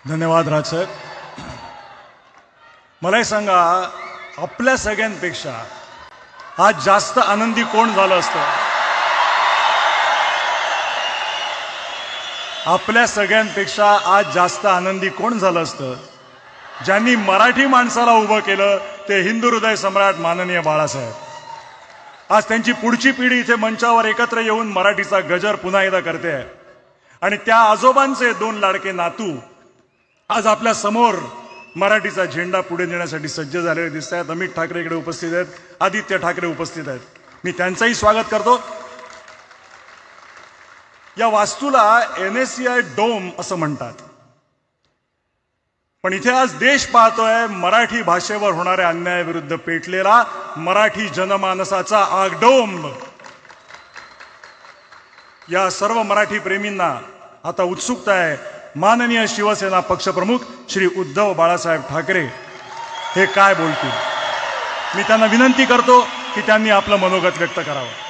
धन्यवाद राजसाहेब. मला सांगा, आपल्या सगळ्यांपेक्षा आज जास्त आनंदी कोण झालं असतं? आपल्या सगळ्यांपेक्षा आज जास्त आनंदी कोण झालं असतं? ज्यांनी मराठी माणसाला उभं केलं ते हिंदू हृदय सम्राट माननीय बाळासाहेब. आज त्यांची पुढची पिढी इथे मंचावर एकत्र येऊन मराठीचा गजर पुन्हा एकदा करते आहे. आणि त्या आजोबांचे 2 लाडके नातू आज आपल्या समोर मराठीचा झेंडा पुढे नेण्यासाठी सज्ज झालेले दिसत आहेत. अमित ठाकरे इकडे उपस्थित आहेत, आदित्य ठाकरे उपस्थित आहेत. मी त्यांचंही स्वागत करतो. या वास्तूला NSCI डोम असं म्हणतात, पण इथे आज देश पाहतोय मराठी भाषेवर होणाऱ्या अन्यायाविरुद्ध पेटलेला मराठी जनमानसाचा आगडोंब. या सर्व मराठी प्रेमींना आता उत्सुकता आहे माननीय शिवसेना पक्षप्रमुख श्री उद्धव बाळासाहेब ठाकरे हे काय बोलतील. मी त्यांना विनंती करतो की त्यांनी आपलं मनोगत व्यक्त करावं.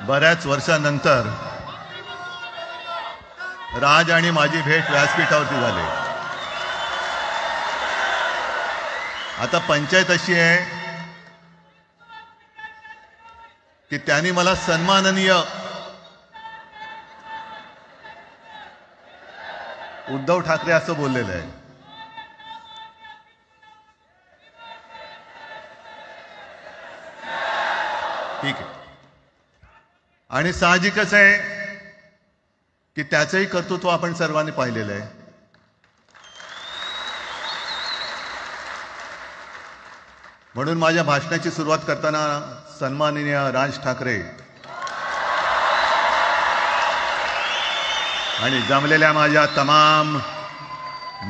बऱ्याच वर्षांनंतर राज आणि माझी भेट व्यासपीठावरती झाली. आता पंचायत अशी आहे की त्यांनी मला सन्माननीय उद्धव ठाकरे असं बोललेलं आहे. ठीक आहे. आणि साहजिकच आहे की त्याचंही कर्तृत्व आपण सर्वांनी पाहिलेलं आहे. म्हणून माझ्या भाषणाची सुरुवात करताना सन्माननीय राज ठाकरे आणि जमलेल्या माझ्या तमाम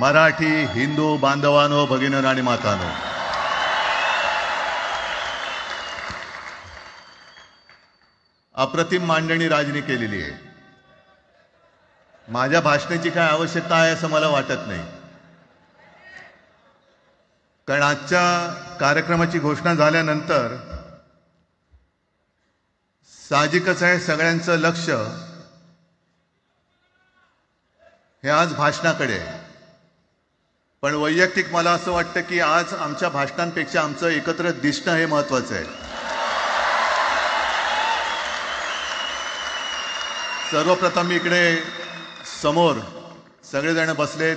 मराठी हिंदू बांधवांनो, भगिनींनो आणि मातांनो, अप्रतिम मांडणी राजनी केलेली आहे. माझ्या भाषणाची काय आवश्यकता आहे असं मला वाटत नाही, कारण आजच्या कार्यक्रमाची घोषणा झाल्यानंतर साहजिकच आहे सगळ्यांचं लक्ष हे आज भाषणाकडे आहे. पण वैयक्तिक मला असं वाटतं की आज आमच्या भाषणांपेक्षा आमचं एकत्र दिसणं हे महत्त्वाचं आहे. सर्वप्रथम मी इकडे समोर सगळेजण बसलेत,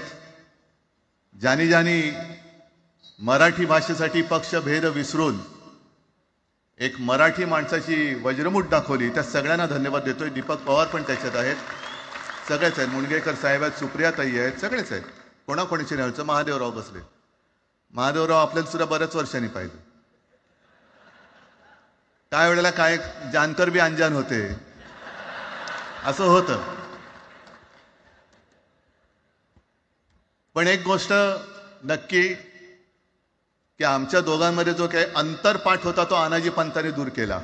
ज्यांनी ज्यांनी मराठी भाषेसाठी पक्षभेद विसरून एक मराठी माणसाची वज्रमूठ दाखवली, त्या सगळ्यांना धन्यवाद देतोय. दीपक पवार पण त्याच्यात आहेत, सगळेच आहेत, मुणगेकर साहेब आहेत, सुप्रियाताई आहेत, सगळेच आहेत. कोणाकोणीचे नाही. महादेवराव बसले. महादेवराव आपल्याला सुद्धा बऱ्याच वर्षांनी पाहिजे. काय वेळेला काय जानकर बी अंजान होते असं होतं. पण एक गोष्ट नक्की की आमच्या दोघांमध्ये जो काही अंतरपाठ होता तो अनाजी पंतांनी दूर केला.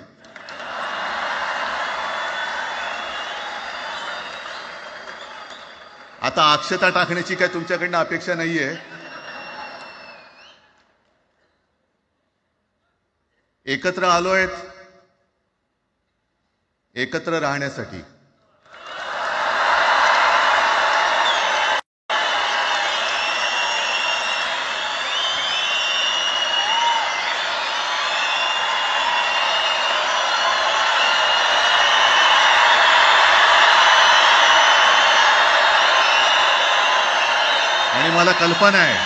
आता अक्षता टाकण्याची काय तुमच्याकडनं अपेक्षा नाहीये. एकत्र आलोय एकत्र राहण्यासाठी. आणि मला कल्पना आहे,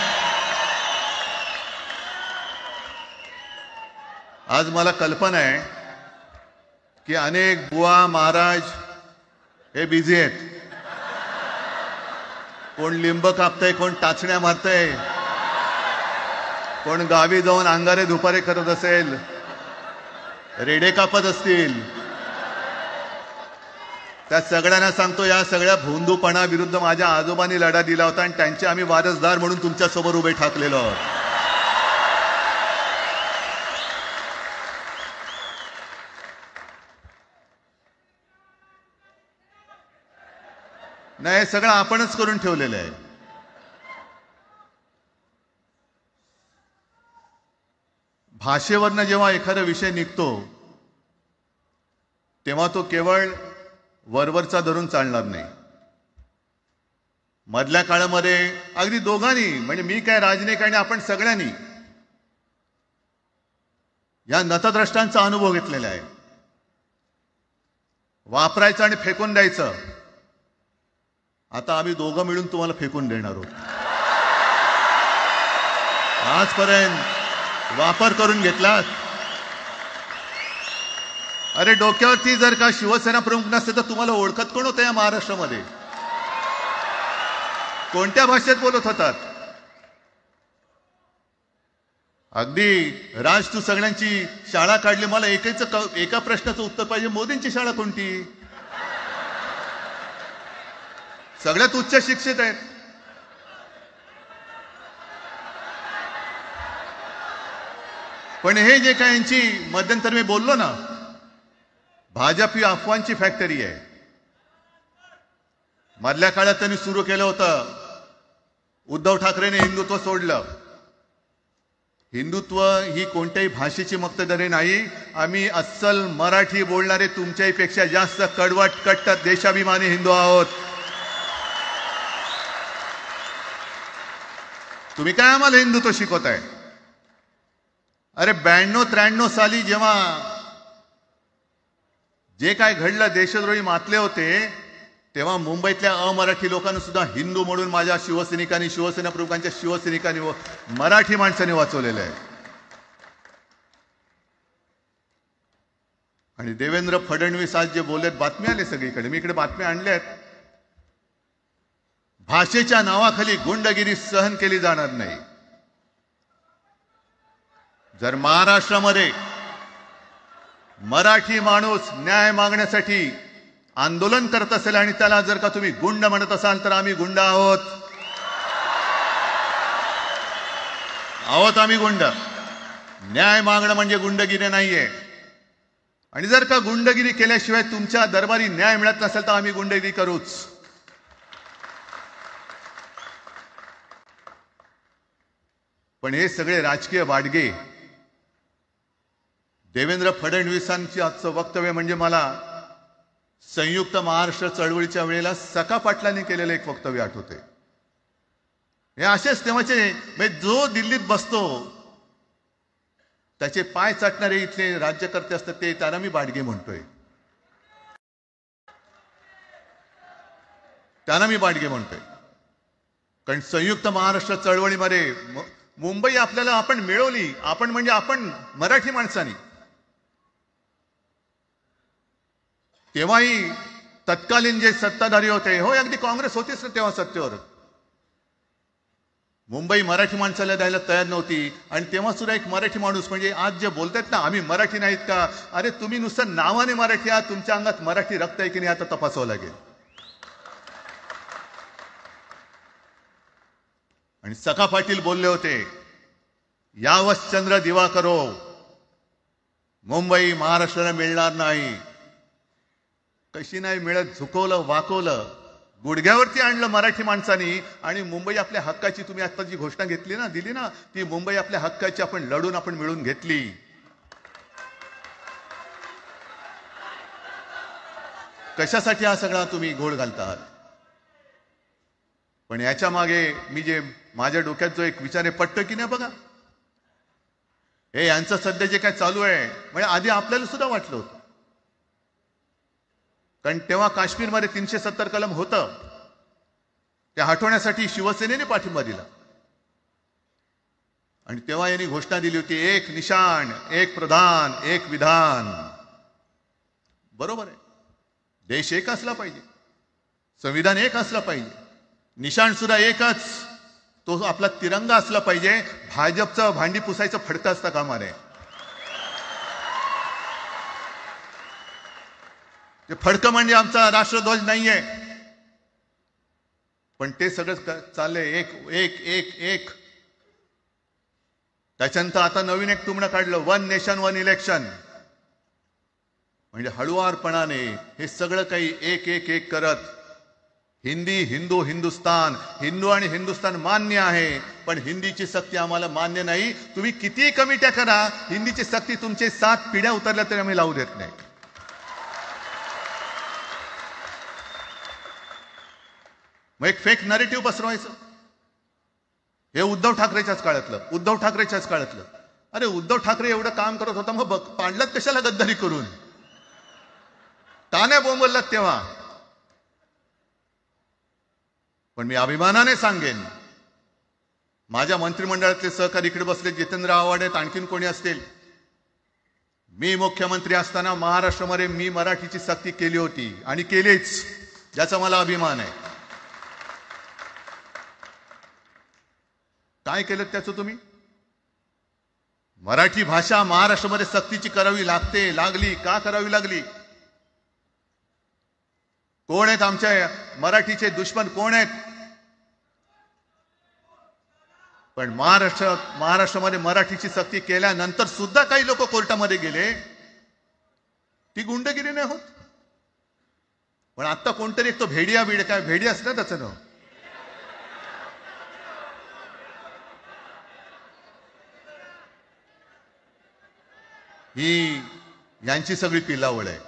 आज मला कल्पना आहे की अनेक बुवा महाराज हे बिझी आहेत. कोण लिंब कापतंय, कोण टाचण्या मारतंय, कोण गावी जाऊन अंगारे दुपारे करत असेल, रेडे कापत असतील. त्या सगळ्यांना सांगतो, या सगळ्या भोंदूपणा विरुद्ध माझ्या आजोबांनी लढा दिला होता आणि त्यांचे आम्ही वारसदार म्हणून तुमच्या समोर उभे ठाकलेलो आहोत. नाही, हे सगळं आपणच करून ठेवलेलं आहे. भाषेवरनं जेव्हा एखादा विषय निघतो तेव्हा तो केवळ वरवरचा धरून चालणार नाही. मधल्या काळामध्ये अगदी दोघांनी, म्हणजे मी काय, राजनिक आणि आपण सगळ्यांनी या नतद्रष्टांचा अनुभव घेतलेला आहे. वापरायचं आणि फेकून द्यायचं. आता आम्ही दोघं मिळून तुम्हाला फेकून देणार आहोत. आजपर्यंत वापर करून घेतलात. अरे डोक्यावरती जर का शिवसेना प्रमुख नसते तर तुम्हाला ओळखत कोण होतं या महाराष्ट्रामध्ये? कोणत्या भाषेत बोलत होतात? अगदी राज, तू सगळ्यांची शाळा काढली, मला एका प्रश्नाचं उत्तर पाहिजे, मोदींची शाळा कोणती? सगळ्यात उच्च शिक्षित आहेत. पण हे जे काय यांची मध्यंतर मी बोललो ना, भाजप ही अफवांची फॅक्टरी आहे. मधल्या काळात त्यांनी सुरू केलं होतं, उद्धव ठाकरेने हिंदुत्व सोडलं. हिंदुत्व ही कोणत्याही भाषेची मक्तेदारी नाही. आम्ही अस्सल मराठी बोलणारे तुमच्याही पेक्षा जास्त कडवट कट्टर देशाभिमानी हिंदू आहोत. तुम्ही काय आम्हाला हिंदुत्व शिकवताय? अरे 92-93 साली जेव्हा जे काय घडलं, देशद्रोही मातले होते, तेव्हा मुंबईतल्या अमराठी लोकांना सुद्धा हिंदू म्हणून माझ्या शिवसैनिकांनी, शिवसेना प्रमुखांच्या शिवसैनिकांनी व मराठी माणसांनी वाचवलेलं आहे. आणि देवेंद्र फडणवीस आज जे बोललेत, बातमी आली सगळीकडे, मी इकडे बातम्या आणल्यात. भाषेच्या नावाखाली गुंडगिरी सहन केली जाणार नाही. जर महाराष्ट्रामध्ये मराठी माणूस न्याय मागण्यासाठी आंदोलन करत असेल आणि त्याला जर का तुम्ही गुंड म्हणत असाल तर आम्ही गुंड आहोत. आम्ही गुंड. न्याय मागणं म्हणजे गुंडगिरी नाहीये. आणि जर का गुंडगिरी केल्याशिवाय तुमच्या दरबारी न्याय मिळत नसेल तर आम्ही गुंडगिरी करूच. पण हे सगळे राजकीय वाडगे, देवेंद्र फडणवीसांची आजचं वक्तव्य म्हणजे मला संयुक्त महाराष्ट्र चळवळीच्या वेळेला सखा पाटलांनी केलेलं एक वक्तव्य आठवते. हे असेच तेव्हाचे, म्हणजे जो दिल्लीत बसतो त्याचे पाय चाटणारे इथले राज्यकर्ते असतात, ते त्यांना मी बाडगे म्हणतोय. त्यांना मी बाडगे म्हणतोय. कारण संयुक्त महाराष्ट्र चळवळीमध्ये मुंबई आपल्याला आपण मिळवली. आपण म्हणजे आपण मराठी माणसांनी. तेव्हाही तत्कालीन जे सत्ताधारी होते, हो अगदी काँग्रेस होतीच ना तेव्हा सत्तेवर, मुंबई मराठी माणसाला द्यायला तयार नव्हती. आणि तेव्हा सुद्धा एक मराठी माणूस, म्हणजे आज जे बोलतात ना आम्ही मराठी नाहीत का, अरे तुम्ही नुसतं नावाने मराठी आहात, तुमच्या अंगात मराठी रक्त आहे की नाही आता तपासावं लागेल. आणि सखा पाटील बोलले होते, यावश्चंद्र दिवाकरो, मुंबई महाराष्ट्राला मिळणार नाही. कशी नाही मिळत? झुकवलं, वाकवलं, गुडघ्यावरती आणलं मराठी माणसानी. आणि मुंबई आपल्या हक्काची, तुम्ही आता जी घोषणा घेतली ना, दिली ना, ती मुंबई आपल्या हक्काची आपण लढून आपण मिळून घेतली. कशासाठी हा सगळा तुम्ही घोळ घालता आहात? पण याच्या मागे मी जे माझ्या डोक्यात जो एक विचार आहे, पटतं की नाही बघा. हे यांचं सध्या जे काय चालू आहे, म्हणजे आधी आपल्याला सुद्धा वाटलं होतं. कारण तेव्हा काश्मीरमध्ये 370 कलम होतं, ते हटवण्यासाठी शिवसेनेने पाठिंबा दिला. आणि तेव्हा यांनी घोषणा दिली होती, एक निशाण, एक प्रधान, एक विधान. बरोबर आहे, देश एक असला पाहिजे, संविधान एक असला पाहिजे, निशाण सुद्धा एकच, तो आपला तिरंगा असला पाहिजे. भाजपचं भांडी पुसायचं फडकं असतं कामा नये. ते फडकं म्हणजे आमचा राष्ट्रध्वज नाहीये. पण ते सगळं चाललंय एक एक एक एक. त्याच्यानंतर आता नवीन एक तुमनं काढलं, 1 नेशन 1 इलेक्शन. म्हणजे हळुवारपणाने हे सगळं काही एक एक एक करत हिंदी, हिंदू, हिंदुस्तान, हिंदू आणि हिंदुस्तान मान्य आहे, पण हिंदीची सक्ती आम्हाला मान्य नाही. तुम्ही किती कमिट्या करा, हिंदीची सक्ती तुमचे 7 पिढ्या उतरल्या तरी आम्ही लावू देत नाही. मग एक फेक नरेटिव्ह पसरवायचं. हे उद्धव ठाकरेच्याच काळातलं. अरे उद्धव ठाकरे एवढं काम करत होता, मग पाडलात कशाला गद्दारी करून? का नाही बोंबललात तेव्हा? पण मी अभिमानाने सांगेन, माझ्या मंत्रिमंडळातले सहकारी इकडे बसले, जितेंद्र आव्हाड आहेत, आणखीन कोणी असतील, मी मुख्यमंत्री असताना महाराष्ट्रामध्ये मी मराठीची सक्ती केली होती आणि केलीच, ज्याचा मला अभिमान आहे. काय केलं त्याचं तुम्ही? मराठी भाषा महाराष्ट्रामध्ये सक्तीची करावी लागली. का करावी लागली? कोण आहेत आमच्या मराठीचे दुश्मन? कोण आहेत? पण महाराष्ट्रामध्ये मराठीची सक्ती केल्यानंतर सुद्धा काही लोक कोर्टामध्ये गेले. ती गुंडगिरी नाही होत. पण आता कोणतरी एक तो भेडी असतं त्याचं नाव, ही यांची सगळी पिलावळ आहे.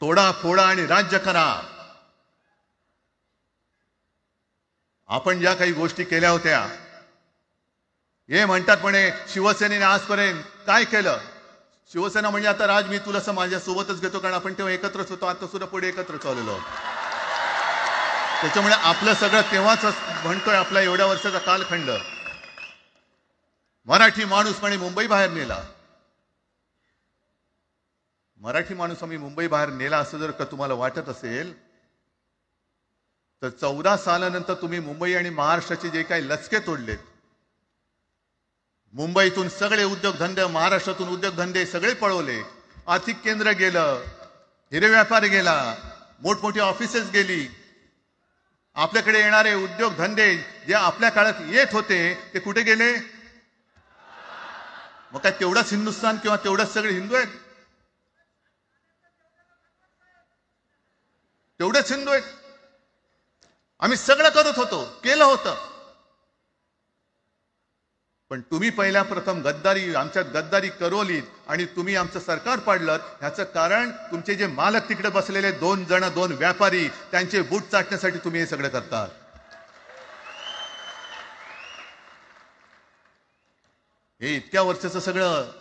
तोडा फोडा आणि राज्य करा. आपण ज्या काही गोष्टी केल्या होत्या, हे म्हणतात म्हणे शिवसेनेने आजपर्यंत काय केलं? शिवसेना म्हणजे आता राज, मी तुला माझ्या सोबतच घेतो, कारण आपण तेव्हा एकत्रच होतो, आता सुद्धा पुढे एकत्र चाललेलो आहोत. त्याच्यामुळे आपलं सगळं तेव्हाच म्हणतोय, आपला एवढ्या वर्षाचा कालखंड. मराठी माणूस म्हणे मुंबई बाहेर नेला. मराठी माणूस आम्ही मुंबई बाहेर नेला असं जर का तुम्हाला वाटत असेल, तर 14 सालानंतर तुम्ही मुंबई आणि महाराष्ट्राचे जे काही लचके तोडलेत, मुंबईतून सगळे उद्योगधंदे, महाराष्ट्रातून उद्योगधंदे सगळे पळवले, आर्थिक केंद्र गेलं, हिरे व्यापार गेला, मोठमोठी ऑफिसेस गेली. आपल्याकडे येणारे उद्योगधंदे जे आपल्या काळात येत होते ते कुठे गेले? मग काय तेवढाच हिंदुस्थान किंवा तेवढाच सगळे हिंदू आहेत? तेवढेच हिंदू आहेत? आम्ही सगळं करत होतो, केलं होतं. पण तुम्ही पहिल्या प्रथम आमच्यात गद्दारी करवलीत आणि तुम्ही आमचं सरकार पाडलं. ह्याचं कारण तुमचे जे मालक तिकडे बसलेले 2 व्यापारी, त्यांचे बूट चाटण्यासाठी तुम्ही हे सगळं करतात. हे इतक्या वर्षाचं सगळं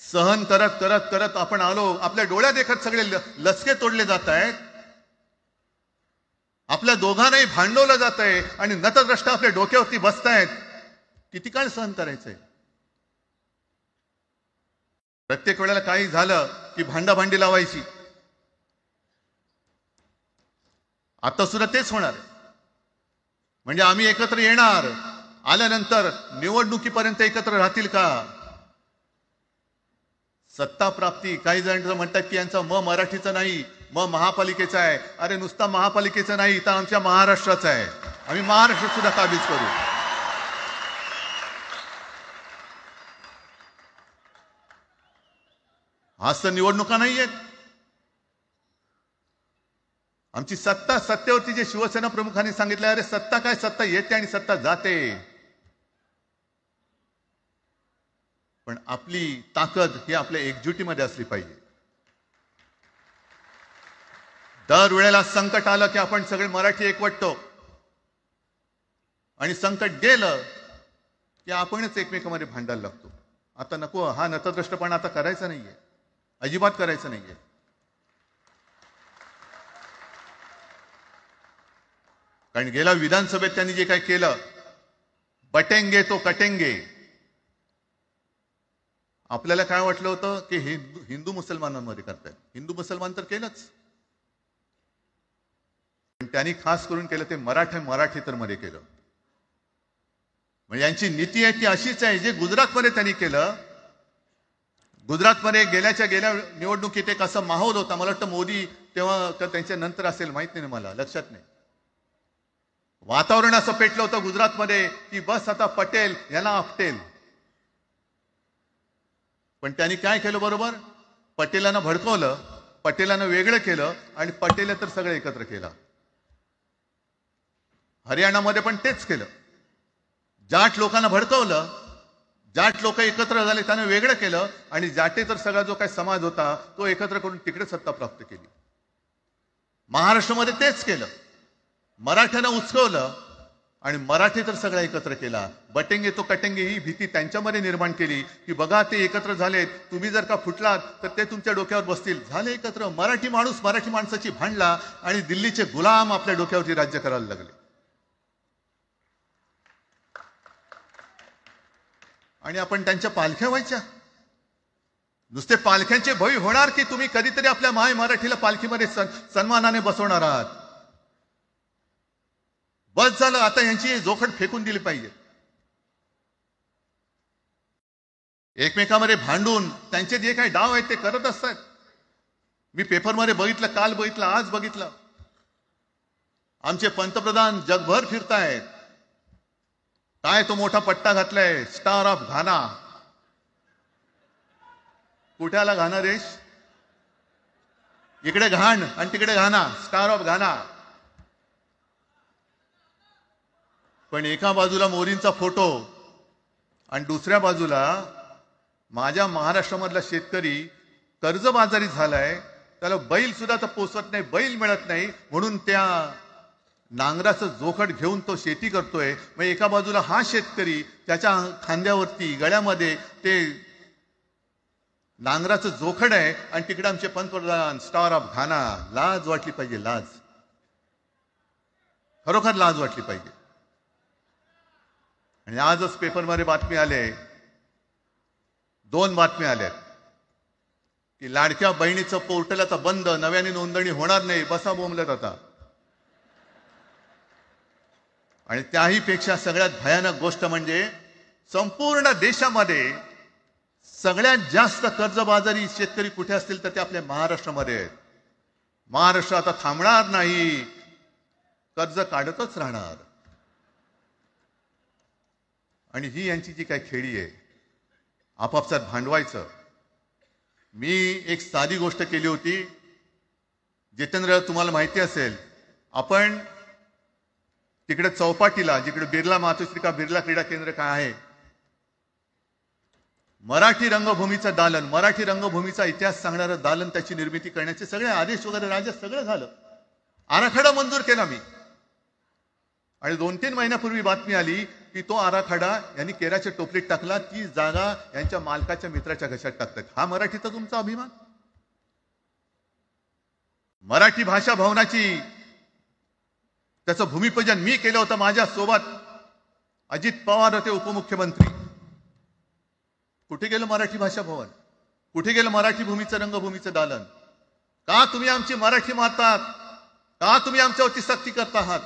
सहन करत करत करत आपण आलो. आपल्या डोळ्या देखत सगळे लचके तोडले जात आहेत. आपल्या दोघांनाही भांडवलं जात आहे आणि नतद्रष्ट आपल्या डोक्यावरती बसतायत. किती काळ सहन करायचंय? प्रत्येक वेळेला काही झालं की भांडाभांडी लावायची. आता सुद्धा तेच होणार. म्हणजे आम्ही एकत्र येणार, आल्यानंतर निवडणुकीपर्यंत एकत्र राहतील का? सत्ता प्राप्ती, काही जण म्हणतात की यांचा मराठीचा नाही, महापालिकेचा आहे. अरे नुसता महापालिकेचा नाही, तर आमच्या महाराष्ट्राचा आहे. आम्ही महाराष्ट्र सुद्धा काबीज करू. आज तर निवडणुका नाहीयेत. आमची सत्तेवरती जे शिवसेना प्रमुखांनी सांगितलं, अरे सत्ता काय, सत्ता येते आणि सत्ता जाते. पण आपली ताकद ही आपल्या एकजुटीमध्ये असली पाहिजे. दर वेळेला संकट आलं की आपण सगळे मराठी एकवटतो आणि संकट गेलं की आपणच एकमेकांमध्ये भांडायला लागतो. आता नको, हा नतद्रष्टपणा आता करायचा नाहीये, अजिबात करायचं नाहीये. कारण गेल्या विधानसभेत त्यांनी जे काय केलं, बटेंगे तो कटेंगे. आपल्याला काय वाटलं होतं की हिंदू मुसलमानांमध्ये करतायत. हिंदू मुसलमान तर केलंच, पण त्यांनी खास करून केलं ते मराठेतर मध्ये केलं. म्हणजे यांची नीती आहे ती अशीच आहे. जे गुजरातमध्ये त्यांनी केलं, गुजरातमध्ये गेल्या निवडणुकीत एक असा माहोल होता. मला वाटतं मोदी तेव्हा का त्यांच्या नंतर असेल, माहित नाही, मला लक्षात नाही. वातावरण असं पेटलं होतं गुजरातमध्ये की बस आता पटेल यांना आपटेल. पण त्यांनी काय केलं? बरोबर पटेलांना भडकवलं पटेलानं वेगळं केलं आणि पटेल तर सगळं एकत्र केलं. हरियाणामध्ये पण तेच केलं. जाट लोकांना भडकवलं, जाट लोक एकत्र झाले त्यानं वेगळं केलं आणि जाटे तर सगळा जो काही समाज होता तो एकत्र करून तिकडे सत्ता प्राप्त केली. महाराष्ट्रामध्ये तेच केलं. मराठ्यानं उचकवलं आणि मराठी तर सगळा एकत्र केला. बटेंगे तो कटेंगे ही भीती त्यांच्यामध्ये निर्माण केली की बघा ते एकत्र झालेत, तुम्ही जर का फुटलात तर ते तुमच्या डोक्यावर बसतील. झाले एकत्र. मराठी माणूस मराठी माणसाची भांडला आणि दिल्लीचे गुलाम आपल्या डोक्यावरती राज्य करायला लागले. आणि आपण त्यांच्या पालख्या व्हायच्या. नुसते पालख्यांचे भय होणार की तुम्ही कधीतरी आपल्या माय मराठीला पालखीमध्ये सन्मानाने बसवणार आहात. बस झालं. आता यांची जोखड फेकून दिली पाहिजे. एकमेकांमध्ये भांडून त्यांचे जे काही डाव आहेत ते करत असतात. मी पेपरमध्ये बघितलं, काल बघितलं, आज बघितलं. आमचे पंतप्रधान जगभर फिरतायत. काय तो मोठा पट्टा घातलाय, स्टार ऑफ घाना. कुठे आला घाना देश? इकडे घाण आणि तिकडे घाना, स्टार ऑफ घाना. पण एका बाजूला मोदींचा फोटो आणि दुसऱ्या बाजूला माझ्या महाराष्ट्रामधला शेतकरी कर्जबाजारी झालाय. त्याला बैल सुद्धा तर पोचत नाही, बैल मिळत नाही, म्हणून त्या नांगराचं जोखड घेऊन तो शेती करतोय. मग एका बाजूला हा शेतकरी त्याच्या खांद्यावरती गळ्यामध्ये ते नांगराचं जोखड आहे आणि तिकडे आमचे पंतप्रधान स्टार ऑफ घाना. लाज वाटली पाहिजे, लाज. खरोखर लाज वाटली पाहिजे. आणि आजच पेपरमध्ये बातमी आले, 2 बातम्या आल्यात की लाडक्या बहिणीचं पोर्टल आता बंद, नव्याने नोंदणी होणार नाही. बसा बोंबलत आता. आणि त्याही पेक्षा सगळ्यात भयानक गोष्ट म्हणजे संपूर्ण देशामध्ये सगळ्यात जास्त कर्जबाजारी शेतकरी कुठे असतील तर ते आपल्या महाराष्ट्रामध्ये आहेत. महाराष्ट्र आता थांबणार नाही, कर्ज काढतच राहणार. आणि ही यांची जी काही खेळी आहे, आपापसात भांडवायचं. मी एक साधी गोष्ट केली होती. जितेंद्र, तुम्हाला माहिती असेल, आपण तिकडे चौपाटीला, जिकडे बिर्ला मातोश्री बिर्ला क्रीडा केंद्र काय आहे, मराठी रंगभूमीचं दालन, मराठी रंगभूमीचा इतिहास सांगणारं दालन, त्याची निर्मिती करण्याचे सगळे आदेश वगैरे राज्य सगळं झालं. आराखडा मंजूर केला मी. आणि 2-3 महिन्यापूर्वी बातमी आली की तो आराखडा यांनी केराच्या टोपलीत टाकला. ती जागा यांच्या मालकाच्या मित्राच्या घशात टाकतात. हा मराठीचा तुमचा अभिमान? मराठी भाषा भवनाची त्याचं भूमिपूजन मी केलं होतं. माझ्या सोबत अजित पवार होते उपमुख्यमंत्री. कुठे गेलं मराठी भाषा भवन? कुठे गेलं मराठी भूमीचं रंगभूमीचं दालन? का तुम्ही आमची मराठी मारतात? का तुम्ही आमच्यावरती सक्ती करता आहात?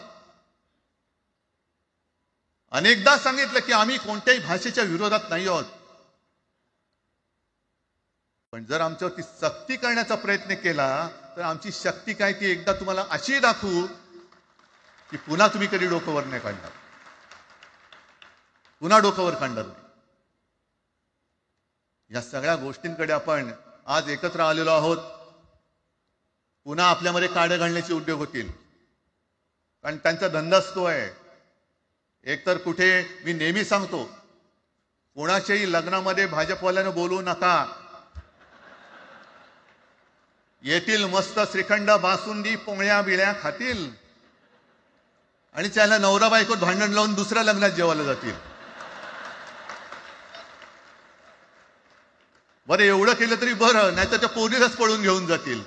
अनेकदा सांगितलं की आम्ही कोणत्याही भाषेच्या विरोधात नाही आहोत, पण जर आमच्यावरती सक्ती करण्याचा प्रयत्न केला तर आमची शक्ती काय ती एकदा तुम्हाला अशी दाखवू की पुन्हा तुम्ही कधी डोकंवर नाही काढणार, पुन्हा डोकंवर काढणार नाही. या सगळ्या गोष्टींकडे आपण आज एकत्र आलेलो आहोत. पुन्हा आपल्यामध्ये काड्या घालण्याचे उद्योग होतील, कारण त्यांचा धंदाच तो आहे. एकतर कुठे, मी नेहमी सांगतो, कोणाच्याही लग्नामध्ये भाजपवाल्यानं बोलू नका. येतील मस्त श्रीखंड बासुंदी पोळ्या बिळ्या खातील आणि त्याला नवरा बायकोत भांडण लावून दुसऱ्या लग्नात जेवायला जातील. बरं, एवढं केलं तरी बरं, नाही तर त्या पोरीलाच पळून घेऊन जातील.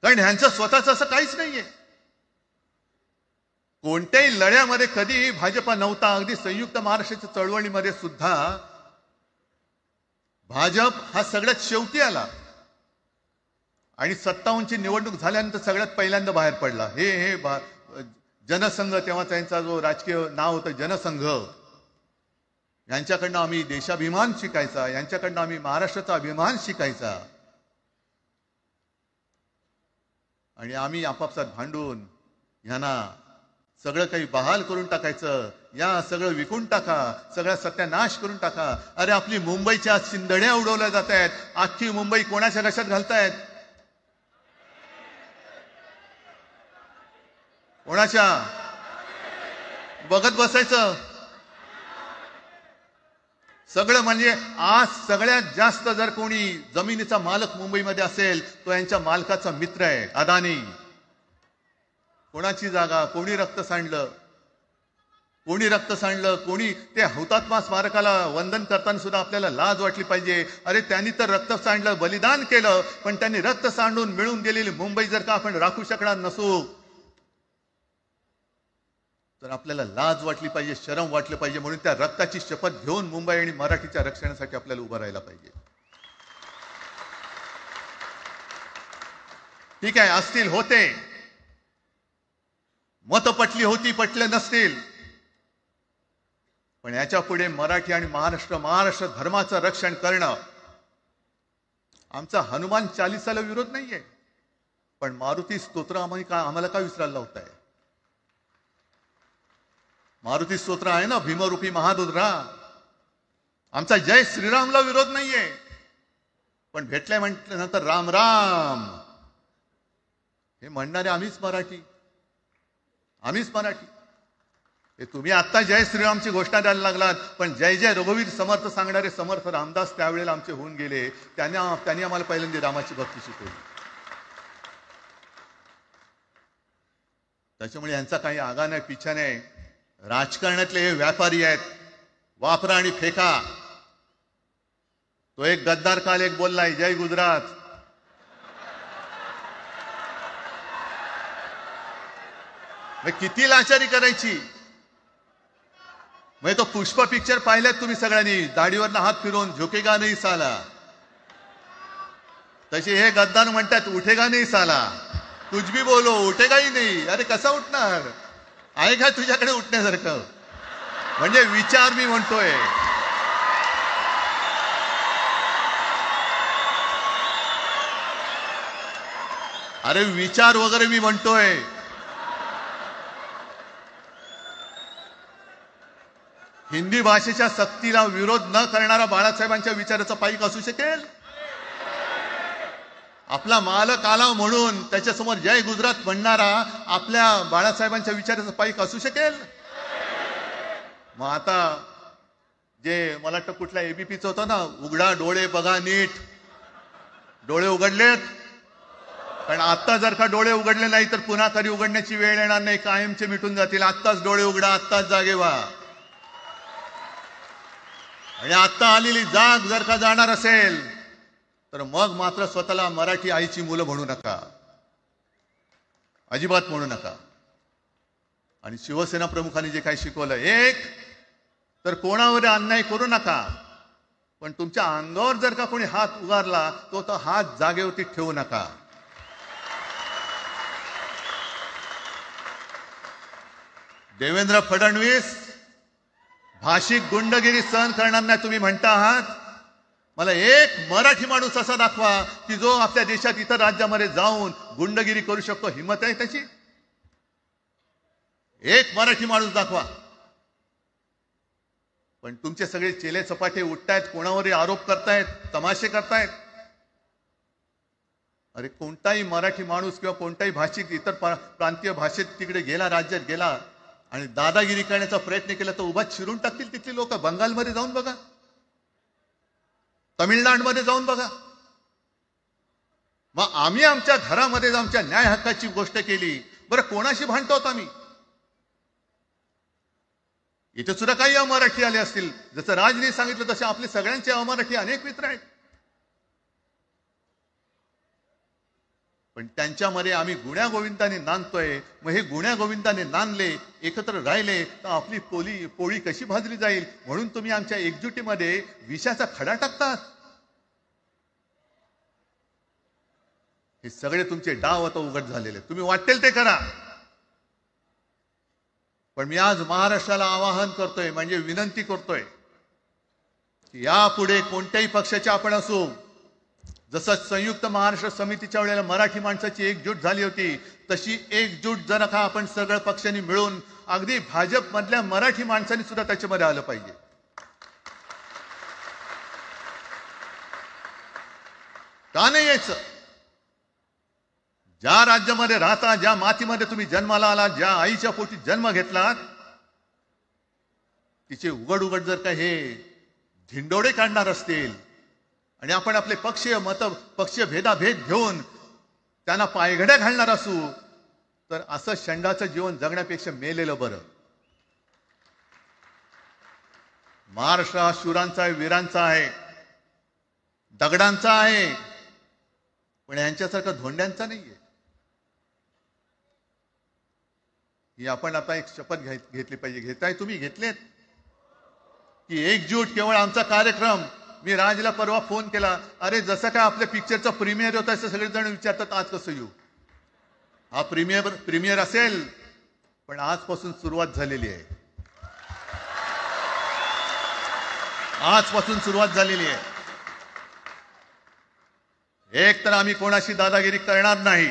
कारण ह्यांचं स्वतःच असं काहीच नाहीये. कोणत्याही लढ्यामध्ये कधीही भाजपा नव्हता. अगदी संयुक्त महाराष्ट्राच्या चळवळीमध्ये सुद्धा भाजप हा सगळ्यात शेवटी आला आणि 57ची निवडणूक झाल्यानंतर सगळ्यात पहिल्यांदा बाहेर पडला. हे जनसंघ, तेव्हा त्यांचा जो राजकीय नाव होतं जनसंघ, यांच्याकडनं आम्ही देशाभिमान शिकायचा, यांच्याकडनं आम्ही महाराष्ट्राचा अभिमान शिकायचा. आणि आम्ही आपापसात भांडून ह्यांना सगळं काही बहाल करून टाकायचं, या सगळं विकून टाका, सगळा सत्यानाश करून टाका. अरे आपली मुंबईच्या शिंदड्या उडवल्या जात आहेत. अख्खी मुंबई कोणाच्या कशात घालतायत? कोणाच्या? बघत बसायचं सगळं. म्हणजे आज सगळ्यात जास्त जर कोणी जमिनीचा मालक मुंबईमध्ये असेल तो यांच्या मालकाचा मित्र आहे, अदानी. कोणाची जागा? कोणी रक्त सांडलं? कोणी ते हुतात्मा स्मारकाला वंदन करताना सुद्धा आपल्याला लाज वाटली पाहिजे. अरे त्यांनी तर रक्त सांडलं, बलिदान केलं, पण त्यांनी रक्त सांडून मिळून गेलेली मुंबई जर का आपण राखू शकणार नसू तर आपल्याला लाज वाटली पाहिजे, शरम वाटलं पाहिजे. म्हणून त्या रक्ताची शपथ घेऊन मुंबई आणि मराठीच्या रक्षणासाठी आपल्याला उभं राहायला पाहिजे. ठीक आहे, असतील, होते, मत पटली होती, पटले नसतील, पण याच्या पुढे मराठी आणि महाराष्ट्र धर्माचं रक्षण करणं आमचा हनुमान चालीसाला विरोध नाहीये, पण मारुती स्तोत्र आम्हाला का विसरायला लावताय? मारुती स्तोत्र आहे ना, भीमरूपी महारुद्रा. आमचा जय श्रीरामला विरोध नाहीये, पण भेटल्या म्हटल्यानंतर राम राम हे म्हणणारे आम्हीच मराठी. हे तुम्ही आता जय श्रीरामची घोषणा द्यायला लागलात, पण जय जय रघुवीर समर्थ सांगणारे समर्थ रामदास त्यावेळेला आमचे होऊन गेले. त्यांनी आम्हाला पहिल्यांदा रामाची भक्ती शिकवली. त्याच्यामुळे यांचा काही आगा नाही, पिछा नाही. राजकारणातले हे व्यापारी आहेत, वापरा आणि फेका. तो एक गद्दार काल एक बोललाय, जय गुजरात. किती लाचारी करायची? म्हणजे तो पुष्प पिक्चर पाहिल्यात तुम्ही सगळ्यांनी, दाढीवरनं हात फिरवून, झुकेगा नाही साला. तसे हे गद्दार म्हणतात, उठेगा नाही साला, कुछ भी बोलो उठेगाही नाही. अरे कसा उठणार? आहे का तुझ्याकडे उठण्यासारखं? म्हणजे विचार मी म्हणतोय, अरे विचार वगैरे मी म्हणतोय. हिंदी भाषेच्या सक्तीला विरोध न करणारा बाळासाहेबांच्या विचाराचा पाईक असू शकेल? आपला मालक आला म्हणून त्याच्यासमोर जय गुजरात म्हणणारा आपल्या बाळासाहेबांच्या विचाराचा पाईक असू शकेल? मग आता जे मला वाटतं कुठल्या एबीपीचं होतं ना, उघडा डोळे बघा नीट. डोळे उघडलेत? कारण आता जर का डोळे उघडले नाही तर पुन्हा कधी उघडण्याची वेळ येणार नाही, कायमचे मिटून जातील. आत्ताच डोळे उघडा, आत्ताच जागे व्हा. आणि आता आलेली जाग जर का जाणार असेल तर मग मात्र स्वतःला मराठी आईची मुलं म्हणू नका, अजिबात म्हणू नका. आणि शिवसेना प्रमुखांनी जे काही शिकवलं, एक तर कोणावर अन्याय करू नका, पण तुमच्या अंगावर जर का कोणी हात उगारला तो हात जागेवरती ठेवू नका. देवेंद्र फडणवीस भाषिक गुंडगिरी सहन करणार नाही तुम्ही म्हणता आहात. मला एक मराठी माणूस असा दाखवा की जो आपल्या देशात इतर राज्यामध्ये जाऊन गुंडगिरी करू शकतो, हिम्मत आहे त्याची? एक मराठी माणूस दाखवा. पण तुमचे सगळे चेले चपाटे उठतायत, कोणावरही आरोप करतायत, तमाशे करतायत. अरे कोणताही मराठी माणूस किंवा कोणताही भाषिक इतर प्रांतीय भाषेत तिकडे गेला, राज्यात गेला आणि दादागिरी करण्याचा प्रयत्न केला तर उभा चिरून टाकतील तिथली लोक. बंगालमध्ये जाऊन बघा, तमिळनाडूमध्ये जाऊन बघा. मग आम्ही आमच्या घरामध्ये आमच्या न्याय हक्काची गोष्ट केली, बरं कोणाशी भांडतो आम्ही? इथे सुद्धा काही अमराठी आले असतील, जसं राजने सांगितलं तसे आपले सगळ्यांचे अमराठी अनेक मित्र आहेत, पण त्यांच्यामध्ये आम्ही गुण्यागोविंदाने नांदतोय. मग हे गुण्यागोविंदाने नांदले, एकत्र राहिले तर आपली पोळी कशी भाजली जाईल? म्हणून तुम्ही आमच्या एकजुटीमध्ये विषाचा खडा टाकतात. हे सगळे तुमचे डाव आता उघड झालेले. तुम्ही वाटेल ते करा, पण मी आज महाराष्ट्राला आवाहन करतोय, म्हणजे विनंती करतोय की यापुढे कोणत्याही पक्षाचे आपण असू, जसं संयुक्त महाराष्ट्र समितीच्या वेळेला मराठी माणसाची एकजूट झाली होती, तशी एकजूट जर का आपण सगळ्या पक्षांनी मिळून अगदी भाजपमधल्या मराठी माणसांनी सुद्धा त्याच्यामध्ये आलं पाहिजे. का नाही यायचं? ज्या राज्यामध्ये राहता, ज्या मातीमध्ये तुम्ही जन्माला आला, ज्या आईच्या पोटी जन्म घेतलात, तिचे उघड उघड जर का हे धिंडोडे काढणार असतील आणि आपण आपले पक्षीय भेदाभेद घेऊन त्यांना पायघड्या घालणार असू, तर असं षंडाचं जीवन जगण्यापेक्षा मेलेलं बरं. महाराष्ट्र हा शूरांचा आहे, वीरांचा आहे, दगडांचा आहे, पण यांच्यासारखा धोंड्यांचा नाहीये. ही आपण आता एक शपथ घेतली पाहिजे. घेताय तुम्ही? घेतलेत की एकजूट केवळ आमचा कार्यक्रम. मी राजला परवा फोन केला, अरे जसं काय आपल्या पिक्चरचा प्रीमियर होता असं सगळेजण विचारतात आज कसं येऊ. हा प्रीमियर असेल, पण आजपासून सुरुवात झालेली आहे. आजपासून सुरुवात झालेली आहे. एक तर आम्ही कोणाशी दादागिरी करणार नाही,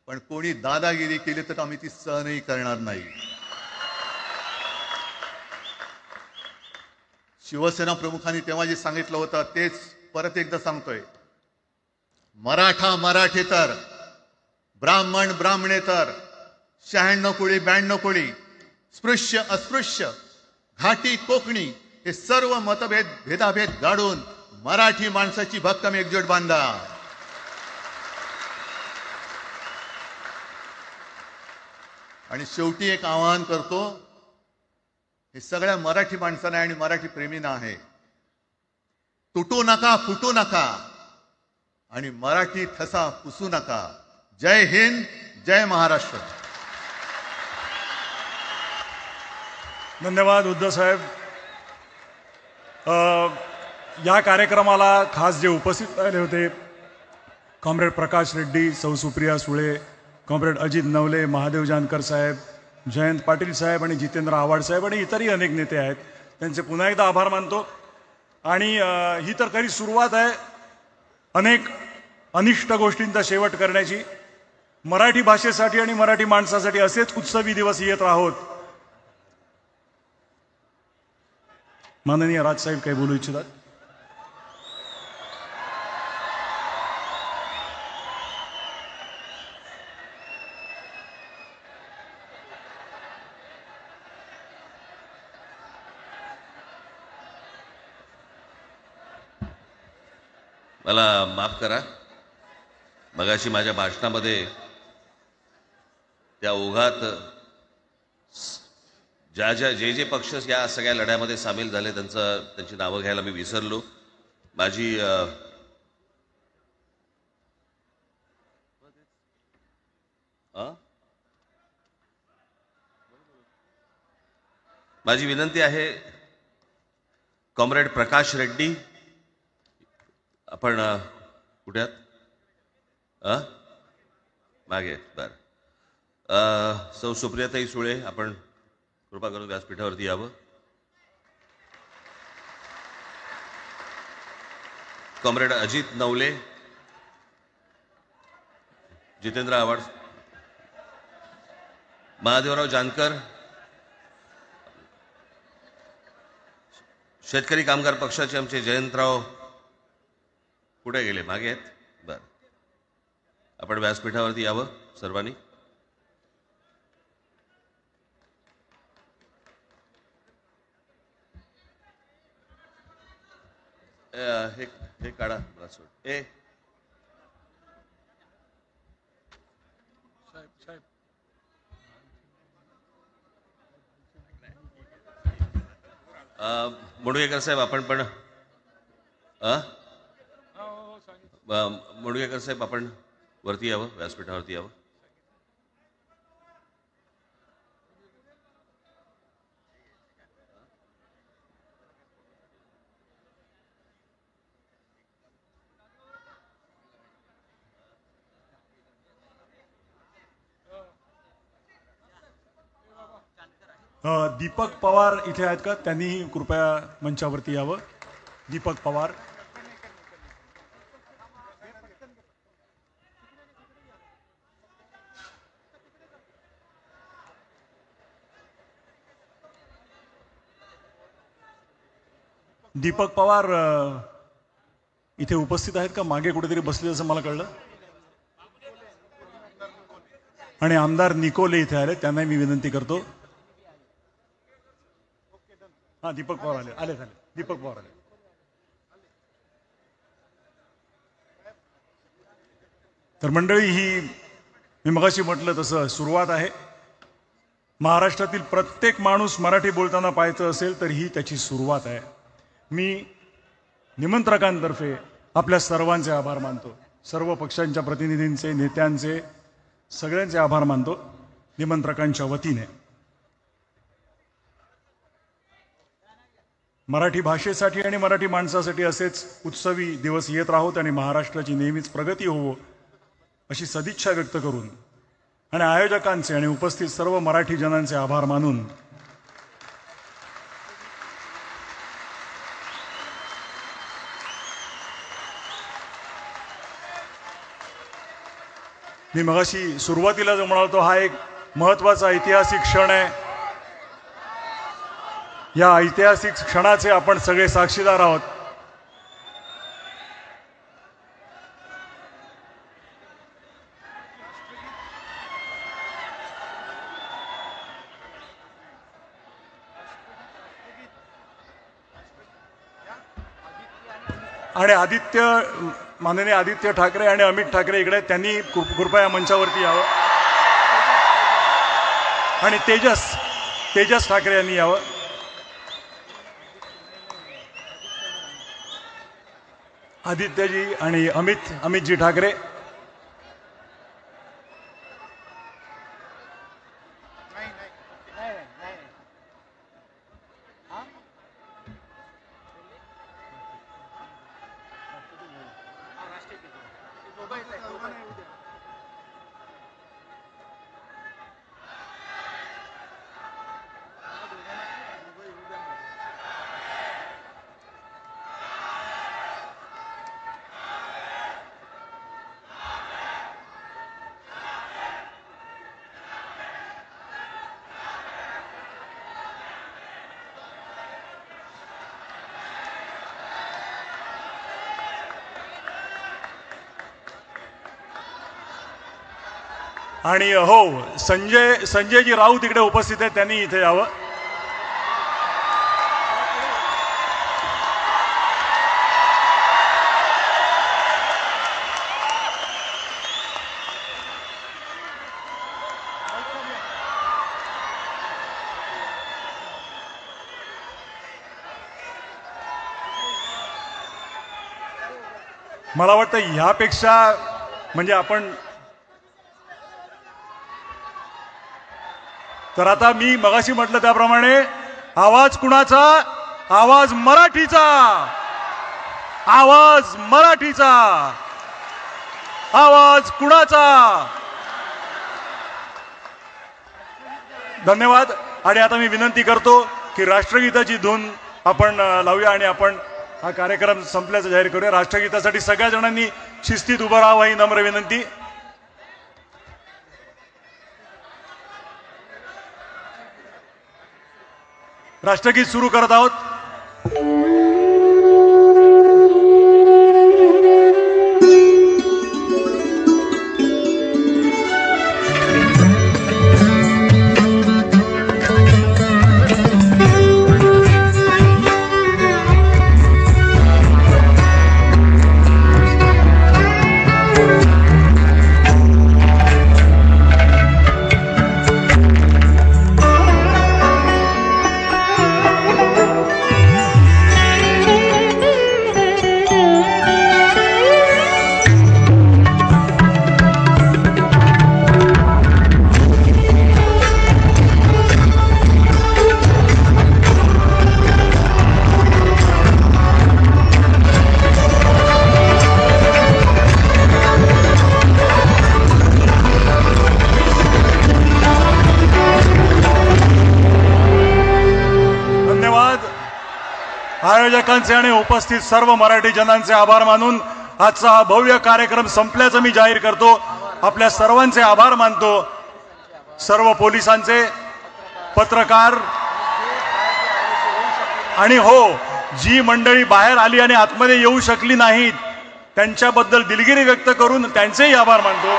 पण कोणी दादागिरी केली तर आम्ही ती सहनही करणार नाही. शिवसेना प्रमुखांनी तेव्हा जे सांगितलं होतं तेच परत एकदा सांगतोय. मराठा मराठेतर, ब्राह्मण ब्राह्मणेतर, 96 कोळी 92 कोळी, स्पृश्य अस्पृश्य, घाटी कोकणी, हे सर्व भेदाभेद गाडून मराठी माणसाची भक्कम एकजूट बांधा. आणि शेवटी एक आवाहन करतो, हे सगळ्या मराठी माणसांना आणि मराठी प्रेमींना आहे. तुटू नका, फुटू नका आणि मराठी ठसा पुसू नका. जय हिंद, जय महाराष्ट्र. धन्यवाद उद्धव साहेब. या कार्यक्रमाला खास जे उपस्थित राहिले होते, कॉम्रेड प्रकाश रेड्डी, सौ सुप्रिया सुळे, कॉम्रेड अजित नवले, महादेव जानकर साहेब, जयंत पाटील साहेब आणि जितेंद्र आव्हाड साहेब आणि इतरही अनेक नेते आहेत. त्यांचे पुन्हा एकदा आभार मानतो. आणि ही तर खरी सुरुवात आहे अनेक अनिष्ट गोष्टींचा शेवट करण्याची. मराठी भाषेसाठी आणि मराठी माणसासाठी असेच उत्सवी दिवस येत राहोत. माननीय राजसाहेब काही बोलू इच्छितात? मला माफ करा, मगाशी माझ्या भाषणामध्ये त्या ओघात जे पक्ष या सगळ्या लढ्यामध्ये सामील झाले त्यांची नावं घ्यायला मी विसरलो. माझी विनंती आहे, कॉम्रेड प्रकाश रेड्डी, आपण कुठे आहात? मागे. बरं. सौ सुप्रियाताई सुळे, आपण कृपा करून व्यासपीठावरती यावं. कॉम्रेड अजित नवले, जितेंद्र आव्हाड, महादेवराव जानकर, शेतकरी कामगार पक्षाचे आमचे जयंतराव कुठे गेले? मागे आहेत. बरं, आपण व्यासपीठावरती यावं सर्वांनी. हे काढा ब्रासोट. मुडगेकर साहेब, आपण पण मुडगेकर साहेब, आपण वरती यावं, व्यासपीठावरती यावं. दीपक पवार इथे आहेत का? त्यांनीही कृपया मंचावरती यावं. दीपक पवार. दीपक पवार इथे उपस्थित आहेत का? मागे कुठेतरी बसले असं मला कळलं. आणि आमदार निकोले इथे आले, त्यांनाही मी विनंती करतो. हा, दीपक पवार आले आले झाले दीपक पवार आले. तर मंडळी, ही मी मगाशी म्हटलं तसं सुरुवात आहे. महाराष्ट्रातील प्रत्येक माणूस मराठी बोलताना पाहायचं असेल तर ही त्याची सुरुवात आहे. मी निमंत्रकांतर्फे आपल्या सर्वांचे आभार मानतो. सर्व पक्षांच्या प्रतिनिधींचे, नेत्यांचे, सगळ्यांचे आभार मानतो निमंत्रकांच्या वतीने. मराठी भाषेसाठी आणि मराठी माणसासाठी असेच उत्सवी दिवस येत राहोत आणि महाराष्ट्राची नेहमीच प्रगती होवो अशी सदिच्छा व्यक्त करून आणि आयोजकांचे आणि उपस्थित सर्व मराठी जनांचे आभार मानून मी मगाशी सुरुवातीला जो म्हणालो हा एक महत्वाचा ऐतिहासिक क्षण आहे. या ऐतिहासिक क्षणाचे आपण सगळे साक्षीदार आहोत. आणि माननीय आदित्य ठाकरे आणि अमित ठाकरे इकडे, त्यांनी कृपया मंचावरती यावं. आणि तेजस ठाकरे यांनी यावं. आदित्यजी आणि अमितजी ठाकरे. आणि हो, संजयजी राऊत इकडे उपस्थित आहेत, त्यांनी इथे यावं. मला वाटतं ह्यापेक्षा म्हणजे आपण तर आता मी मगाशी म्हटलं त्याप्रमाणे आवाज कुणाचा? आवाज मराठीचा. आवाज मराठीचा. आवाज कुणाचा? धन्यवाद. आणि आता मी विनंती करतो की राष्ट्रगीताची धून आपण लावूया आणि आपण हा कार्यक्रम संपल्याचं जाहीर करूया. राष्ट्रगीतासाठी सगळ्या जणांनी शिस्तीत उभं राहावं ही नम्र विनंती. राष्ट्रगीत सुरू करत आहोत. आयोजकांचे आणि उपस्थित सर्व मराठी जनांचे आभार मानून आजचा हा भव्य कार्यक्रम संपल्याचं मी जाहीर करतो. आपल्या सर्वांचे आभार मानतो. सर्व पोलिसांचे, पत्रकार आणि हो, जी मंडळी बाहेर आली आणि आतमध्ये येऊ शकली नाहीत त्यांच्याबद्दल दिलगिरी व्यक्त करून त्यांचेही आभार मानतो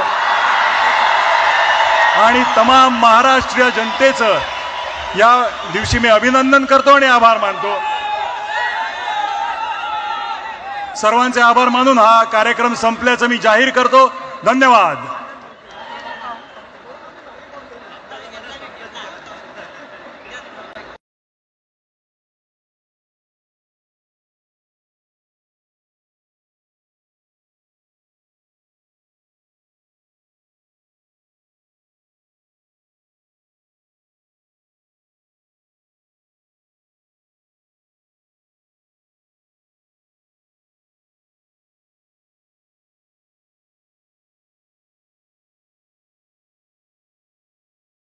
आणि तमाम महाराष्ट्रीय जनतेचं या दिवशी मी अभिनंदन करतो आणि आभार मानतो. सर्वांचे आभार मानून हा कार्यक्रम संपल्याचं मी जाहीर करतो. धन्यवाद.